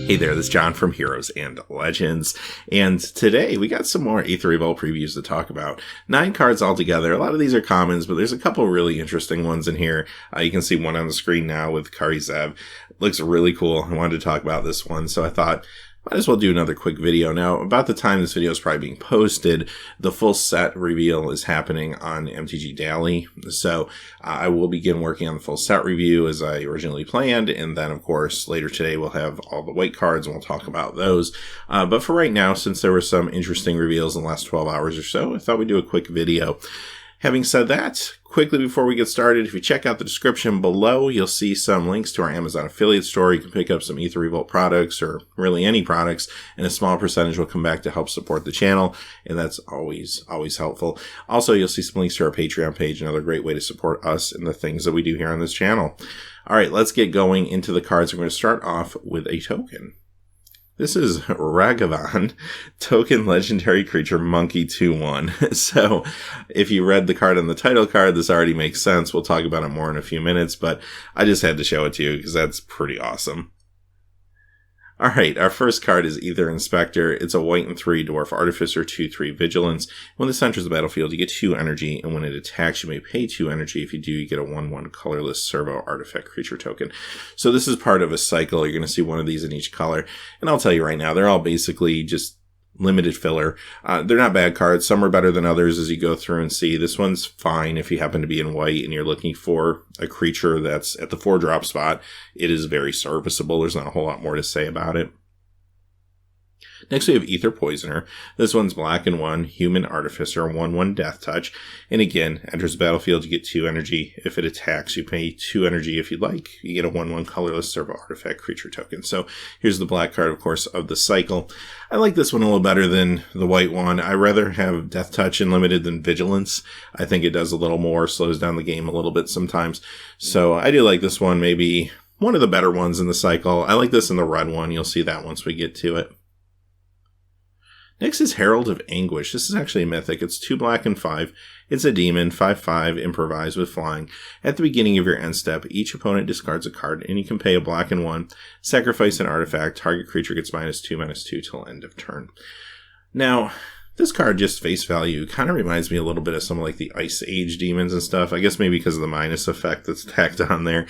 Hey there, this is John from Heroes and Legends, and today we got some more Aether Revolt previews to talk about. 9 cards altogether. A lot of these are commons, but there's a couple really interesting ones in here. You can see one on the screen now with Kari Zev. Looks really cool. I wanted to talk about this one, so I thought might as well do another quick video. Now, about the time this video is probably being posted, the full set reveal is happening on MTG Daily. So I will begin working on the full set review as I originally planned. And then, of course, later today we'll have all the white cards and we'll talk about those. But for right now, since there were some interesting reveals in the last 12 hours or so, I thought we'd do a quick video. Having said that, quickly before we get started, if you check out the description below, you'll see some links to our Amazon affiliate store. You can pick up some Aether Revolt products or really any products, and a small percentage will come back to help support the channel, and that's always helpful. Also, you'll see some links to our Patreon page, another great way to support us and the things that we do here on this channel. All right, let's get going into the cards. We're going to start off with a token. This is Ragavan, token legendary creature, monkey 2/1. So if you read the card on the title card, this already makes sense. We'll talk about it more in a few minutes, but I just had to show it to you because that's pretty awesome. All right, our first card is Aether Inspector. It's a white and 3 dwarf artificer, 2/3 vigilance. When this enters the battlefield, you get 2 energy, and when it attacks, you may pay 2 energy. If you do, you get a 1/1 colorless servo artifact creature token. So this is part of a cycle. You're going to see one of these in each color. And I'll tell you right now, they're all basically just limited filler. They're not bad cards. Some are better than others as you go through and see. This one's fine if you happen to be in white and you're looking for a creature that's at the 4-drop spot. It is very serviceable. There's not a whole lot more to say about it. Next, we have Aether Poisoner. This one's black and 1, human artificer, 1/1 death touch. And again, enters the battlefield, you get 2 energy. If it attacks, you pay 2 energy if you'd like. You get a 1/1 colorless servo artifact creature token. So here's the black card, of course, of the cycle. I like this one a little better than the white one. I rather have death touch and limited than vigilance. I think it does a little more, slows down the game a little bit sometimes. So I do like this one, maybe one of the better ones in the cycle. I like this in the red one. You'll see that once we get to it. Next is Herald of Anguish. This is actually a mythic. It's 2 black and 5. It's a demon, 5/5, improvise with flying. At the beginning of your end step, each opponent discards a card, and you can pay a black and 1, sacrifice an artifact, target creature gets -2/-2 till end of turn. Now, this card, just face value, kind of reminds me a little bit of some of like the Ice Age demons and stuff. I guess maybe because of the minus effect that's tacked on there.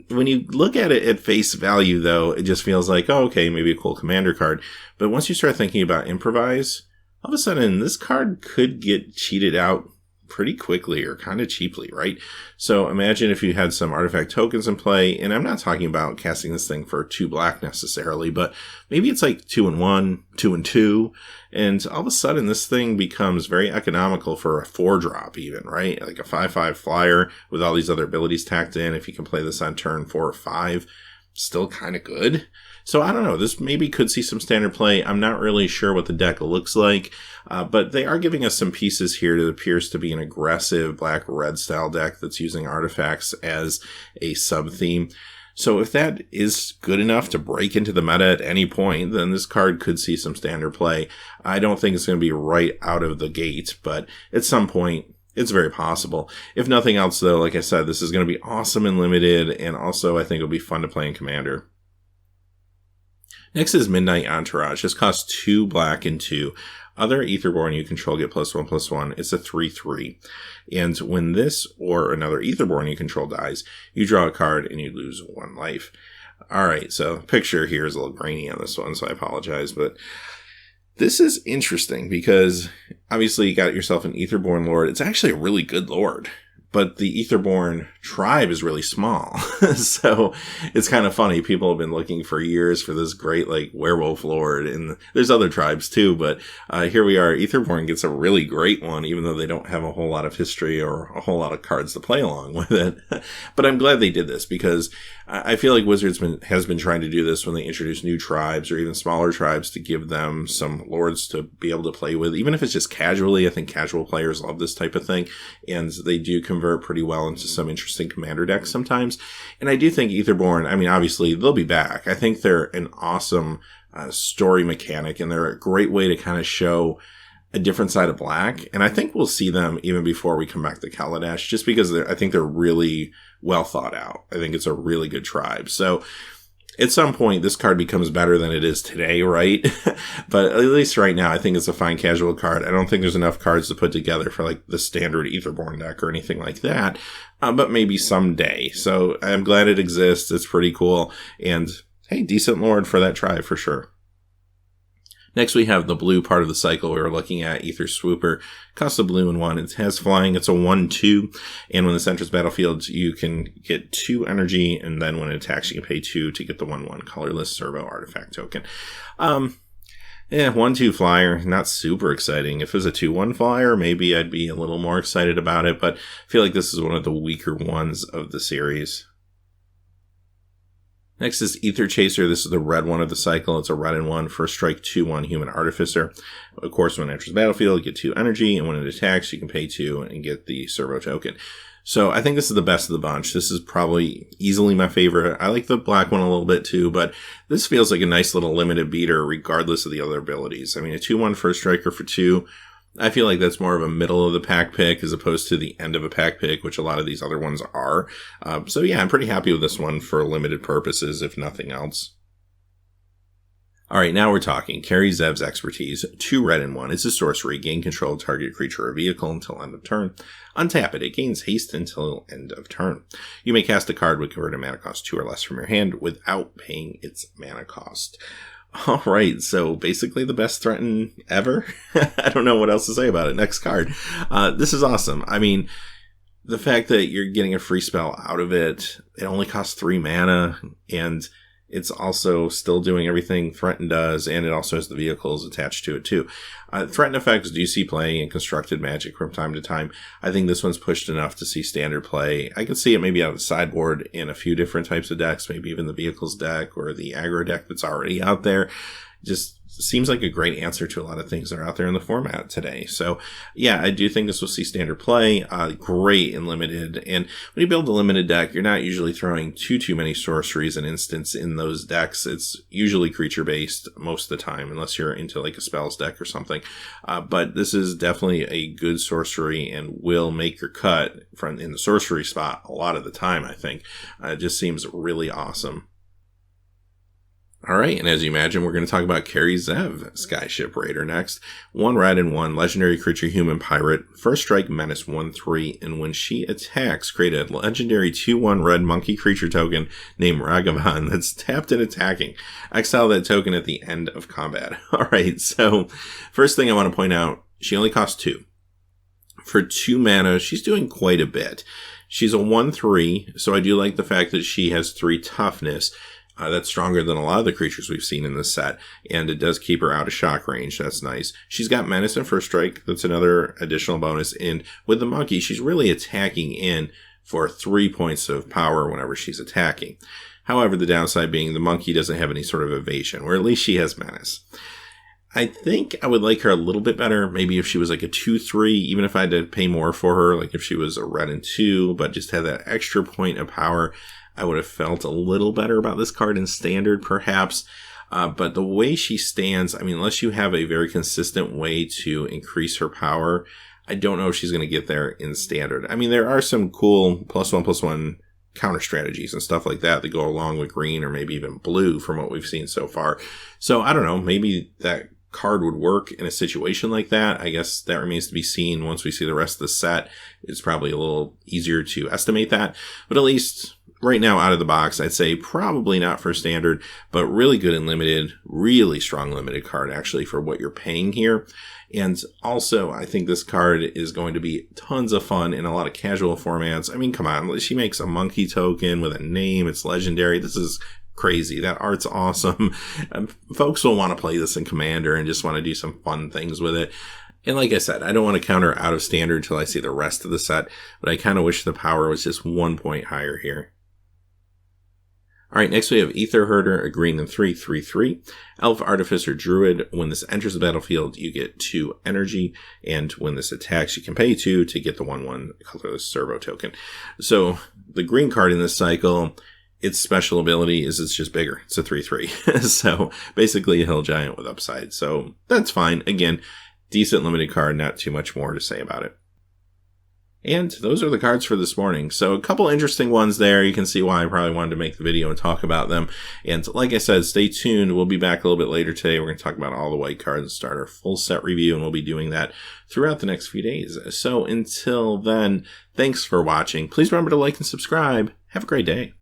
When you look at it at face value, though, it just feels like, oh, okay, maybe a cool commander card. But once you start thinking about improvise, all of a sudden, this card could get cheated out pretty quickly or kind of cheaply, right? So imagine if you had some artifact tokens in play, and I'm not talking about casting this thing for 2 black necessarily, but maybe it's like 2/1, 2/2, and all of a sudden this thing becomes very economical for a 4-drop even, right? Like a 5/5 flyer with all these other abilities tacked in. If you can play this on turn 4 or 5, still kind of good. So I don't know, this maybe could see some standard play. I'm not really sure what the deck looks like, but they are giving us some pieces here that appears to be an aggressive black-red style deck that's using artifacts as a sub-theme. So if that is good enough to break into the meta at any point, then this card could see some standard play. I don't think it's going to be right out of the gate, but at some point, it's very possible. If nothing else, though, like I said, this is going to be awesome and limited, and also I think it'll be fun to play in Commander. Next is Midnight Entourage. This costs 2 black and 2. Other Aetherborn you control get +1/+1. It's a 3/3. And when this or another Aetherborn you control dies, you draw a card and you lose 1 life. Alright, so picture here is a little grainy on this one, so I apologize, but this is interesting because obviously you got yourself an Aetherborn Lord. It's actually a really good Lord, but the Aetherborn tribe is really small. So it's kind of funny. People have been looking for years for this great like werewolf lord, and there's other tribes too, but here we are. Aetherborn gets a really great one, even though they don't have a whole lot of history or a whole lot of cards to play along with it. But I'm glad they did this because I feel like Wizards has been trying to do this when they introduce new tribes or even smaller tribes to give them some lords to be able to play with, even if it's just casually. I think casual players love this type of thing, and they do convert pretty well into some interesting commander decks sometimes. And I do think Aetherborn, I mean, obviously they'll be back. I think they're an awesome story mechanic, and they're a great way to kind of show a different side of black. And I think we'll see them even before we come back to Kaladesh, just because I think they're really well thought out. I think it's a really good tribe. So At some point, this card becomes better than it is today, right? But at least right now, I think it's a fine casual card. I don't think there's enough cards to put together for like the standard Aetherborn deck or anything like that. But maybe someday. So I'm glad it exists. It's pretty cool. And hey, decent Lord for that try for sure. Next, we have the blue part of the cycle we were looking at, Aether Swooper. Costs a blue and 1. It has flying. It's a 1/2. And when this enters battlefield, you can get 2 energy. And then when it attacks, you can pay 2 to get the 1/1 colorless servo artifact token. 1/2 flyer, not super exciting. If it was a 2/1 flyer, maybe I'd be a little more excited about it. But I feel like this is one of the weaker ones of the series. Next is Ether Chaser. This is the red one of the cycle. It's a red and 1, first strike 2/1 Human Artificer. Of course, when it enters the battlefield, you get 2 energy, and when it attacks, you can pay 2 and get the servo token. So I think this is the best of the bunch. This is probably easily my favorite. I like the black one a little bit too, but this feels like a nice little limited beater regardless of the other abilities. I mean, a 2/1 first striker for 2. I feel like that's more of a middle of the pack pick as opposed to the end of a pack pick, which a lot of these other ones are. So yeah, I'm pretty happy with this one for limited purposes, if nothing else. All right, now we're talking. Kari Zev's Expertise, 2 red and 1. It's a sorcery. Gain control of target creature or vehicle until end of turn. Untap it. It gains haste until end of turn. You may cast a card with converted mana cost 2 or less from your hand without paying its mana cost. All right, so basically the best threaten ever. I don't know what else to say about it. Next card. This is awesome. I mean, the fact that you're getting a free spell out of it, it only costs 3 mana, and it's also still doing everything Threaten does, and it also has the vehicles attached to it too. Threaten effects do see play in constructed Magic from time to time. I think this one's pushed enough to see standard play. I could see it maybe out of the sideboard in a few different types of decks, maybe even the vehicles deck or the aggro deck that's already out there. Just seems like a great answer to a lot of things that are out there in the format today. So yeah, I do think this will see standard play. Great in limited. And when you build a limited deck, you're not usually throwing too many sorceries and instants in those decks. It's usually creature based most of the time, unless you're into like a spells deck or something. But this is definitely a good sorcery and will make your cut from in the sorcery spot a lot of the time, I think. It just seems really awesome. All right, and as you imagine, we're going to talk about Kari Zev, Skyship Raider next. 1 red and 1, legendary creature, human pirate, first strike, menace 1/3, and when she attacks, create a legendary 2/1 red monkey creature token named Ragavan that's tapped and attacking. Exile that token at the end of combat. All right, so first thing I want to point out, she only costs 2. For 2 mana, she's doing quite a bit. She's a 1/3, so I do like the fact that she has 3 toughness. That's stronger than a lot of the creatures we've seen in this set, and it does keep her out of shock range. That's nice. She's got menace and first strike. That's another additional bonus. And with the monkey, she's really attacking in for 3 points of power whenever she's attacking. However, the downside being the monkey doesn't have any sort of evasion, or at least she has menace. I think I would like her a little bit better. Maybe if she was like a 2/3, even if I had to pay more for her, like if she was a red and 2, but just had that extra point of power, I would have felt a little better about this card in standard, perhaps. But the way she stands, I mean, unless you have a very consistent way to increase her power, I don't know if she's going to get there in standard. I mean, there are some cool +1/+1 counter strategies and stuff like that that go along with green or maybe even blue from what we've seen so far. So I don't know, maybe that card would work in a situation like that. I guess that remains to be seen once we see the rest of the set. It's probably a little easier to estimate that. But at least right now, out of the box, I'd say probably not for standard, but really good in limited, really strong limited card actually for what you're paying here. And also, I think this card is going to be tons of fun in a lot of casual formats. I mean, come on, she makes a monkey token with a name. It's legendary. This is crazy. That art's awesome. Folks will want to play this in Commander and just want to do some fun things with it. And like I said, I don't want to counter out of standard until I see the rest of the set, but I kind of wish the power was just 1 point higher here. All right, next we have Aether Herder, a green and 3/3/3. Elf Artificer Druid. When this enters the battlefield, you get 2 energy, and when this attacks, you can pay 2 to get the 1/1 colorless servo token. So the green card in this cycle, its special ability is it's just bigger. It's a 3/3. So basically a hill giant with upside. So that's fine. Again, decent limited card, not too much more to say about it. And those are the cards for this morning. So a couple interesting ones there. You can see why I probably wanted to make the video and talk about them. And like I said, stay tuned. We'll be back a little bit later today. We're going to talk about all the white cards and start our full set review. And we'll be doing that throughout the next few days. So until then, thanks for watching. Please remember to like and subscribe. Have a great day.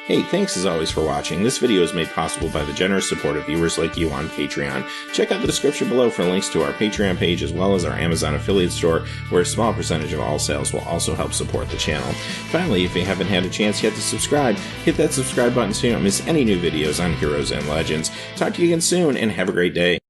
Hey, thanks as always for watching. This video is made possible by the generous support of viewers like you on Patreon. Check out the description below for links to our Patreon page as well as our Amazon affiliate store, where a small percentage of all sales will also help support the channel. Finally, if you haven't had a chance yet to subscribe, hit that subscribe button so you don't miss any new videos on Heroes and Legends. Talk to you again soon, and have a great day.